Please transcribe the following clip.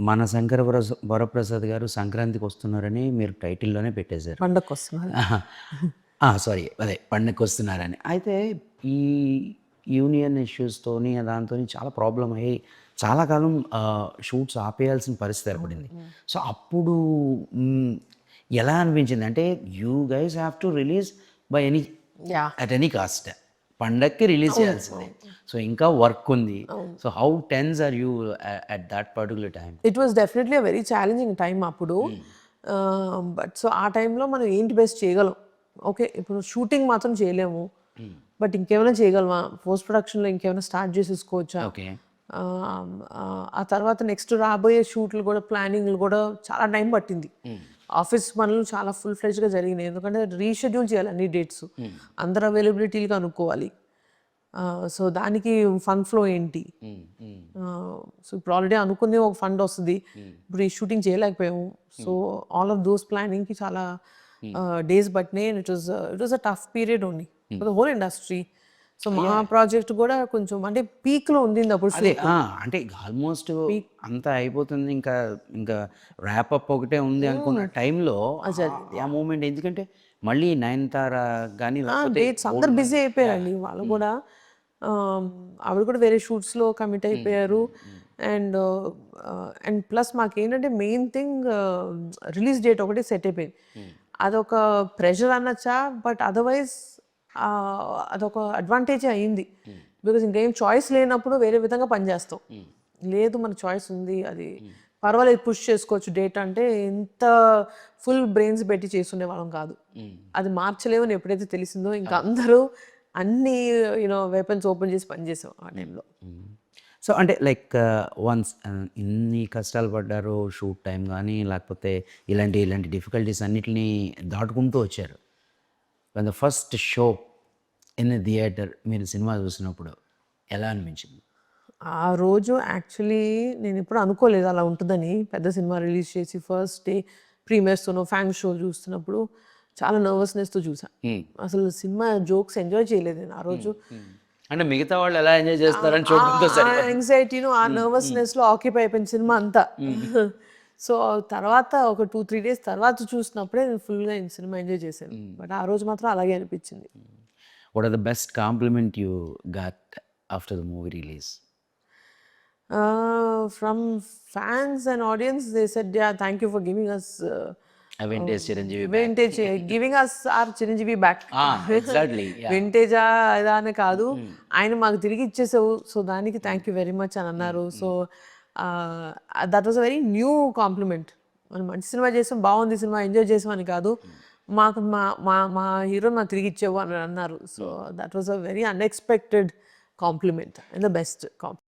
మన శంకర వరప్రసాద్ గారు సంక్రాంతికి వస్తున్నారని మీరు టైటిల్లోనే పెట్టేశారు. పండగకొస్తున్నారు. సారీ, అదే పండగకి వస్తున్నారని. అయితే ఈ యూనియన్ ఇష్యూస్తోని దాంతోని చాలా ప్రాబ్లం అయ్యి చాలా కాలం షూట్స్ ఆపేయాల్సిన పరిస్థితి ఏర్పడింది. సో అప్పుడు ఎలా అనిపించింది అంటే you guys have to release by any yeah! At any cost. పండక్కి రిలీజ్ చేయాల్సిందే. సో ఇంకా వర్క్ ఉంది. So how tense are you at that particular time? It was definitely a very challenging time అప్పుడు. But so ఆ టైంలో మనం ఏంటి best చేయగలం? ఓకే, ఇప్పుడు షూటింగ్ మాత్రం చేయలేము. బట్ ఇంకేమైనా చేయగలమా? పోస్ట్ ప్రొడక్షన్లో ఇంకేమైనా స్టార్ట్ చేసేసుకోవచ్చా? ఓకే. ఆ తర్వాత నెక్స్ట్ రాబోయే షూట్లు కూడా ప్లానింగ్లు కూడా చాలా టైం పట్టింది. ఆఫీస్ పనులు చాలా ఫుల్ ఫ్లెడ్జ్గా జరిగినాయి. ఎందుకంటే రీషెడ్యూల్ చేయాలి అన్ని డేట్స్, అందరు అవైలబిలిటీలు అనుకోవాలి. సో దానికి ఫండ్ ఫ్లో ఏంటి? సో ఇప్పుడు ఆల్రెడీ అనుకునే ఒక ఫండ్ వస్తుంది, ఇప్పుడు ఈ షూటింగ్ చేయలేకపోయాము. సో ఆల్ ఆఫ్ దోస్ ప్లానింగ్కి చాలా డేస్ పట్టినాయి. It was a tough period only for the whole industry. So మా ప్రాజెక్ట్ కూడా కొంచెం అంటే పీక్లో ఉంది అప్పుడు. అదే అంటే ఆల్మోస్ట్ అంతా అయిపోతుంది, ఇంకా ఇంకా ర్యాపప్ ఒకటే ఉంది అనుకున్న టైంలో ఆ మూమెంట్. ఎందుకంటే మళ్ళీ నయనతార కానీ డేట్స్ అందరు బిజీ అయిపోయారండి వాళ్ళు కూడా. ఆవిడ కూడా వేరే షూట్స్లో కమిట్ అయిపోయారు. అండ్ ప్లస్ మాకేంటంటే మెయిన్ థింగ్ రిలీజ్ డేట్ ఒకటి సెట్ అయిపోయింది. అదొక ప్రెషర్ అనొచ్చా, బట్ అదర్వైజ్ అదొక అడ్వాంటేజ్ అయ్యింది. బికాజ్ ఇంకేం చాయిస్ లేనప్పుడు వేరే విధంగా పనిచేస్తాం. లేదు మన చాయిస్ ఉంది, అది పర్వాలేదు పుష్ చేసుకోవచ్చు డేట్ అంటే ఎంత ఫుల్ బ్రెయిన్స్ పెట్టి చేస్తుండే వాళ్ళం కాదు. అది మార్చలేమని ఎప్పుడైతే తెలిసిందో ఇంకా అందరూ అన్ని వెపన్స్ ఓపెన్ చేసి పనిచేసాం ఆ టైంలో. సో అంటే లైక్ వన్స్ ఇన్ని కష్టాలు పడ్డారు, షూట్ టైం కానీ లేకపోతే ఇలాంటి డిఫికల్టీస్ అన్నిటిని దాటుకుంటూ వచ్చారు. One the first show in theatre మీరు సినిమా చూసినప్పుడు ఎలా అనిపించింది? ఆ రోజు యాక్చువల్లీ నేను ఎప్పుడు అనుకోలేదు అలా ఉంటుందని. పెద్ద సినిమా రిలీజ్ చేసి ఫస్ట్ డే ప్రీమియర్స్తోనో ఫ్యాన్ షో చూస్తున్నప్పుడు చాలా నర్వస్నెస్తో చూసా. అసలు సినిమా జోక్స్ ఎంజాయ్ చేయలేదు నేను ఆ రోజు. అంటే మిగతా వాళ్ళు ఎలా ఎంజాయ్ చేస్తారని చూడడంతో యాంగ్జైటీను ఆ నర్వస్నెస్లో ఆక్యుపై అయిపోయిన సినిమా అంతా. సో తర్వాత ఒక 2-3 డేస్ తర్వాత చూసినప్పుడే నేను ఫుల్గా సినిమా ఎంజాయ్ చేశాను. బట్ ఆ రోజు మాత్రం అలాగే అనిపించింది. What are the best compliment you got after the movie release? From fans and audience they said thank you for giving us vintage Chiranjeevi vintage giving us our Chiranjeevi back. Exactly. Vintage ఇదా అని కాదు, ఆయన మాకు తిరిగి ఇచ్చేసావు, so దానికి thank you very much అని అన్నారు. So that was a very new compliment. మనం మంచి సినిమా చేసాం, బాగుంది సినిమా, ఎంజాయ్ చేసాం అని కాదు, మాకు మా హీరో నాకు తిరిగి ఇచ్చేవు అని అన్నారు. So that was a very unexpected compliment and the best complement.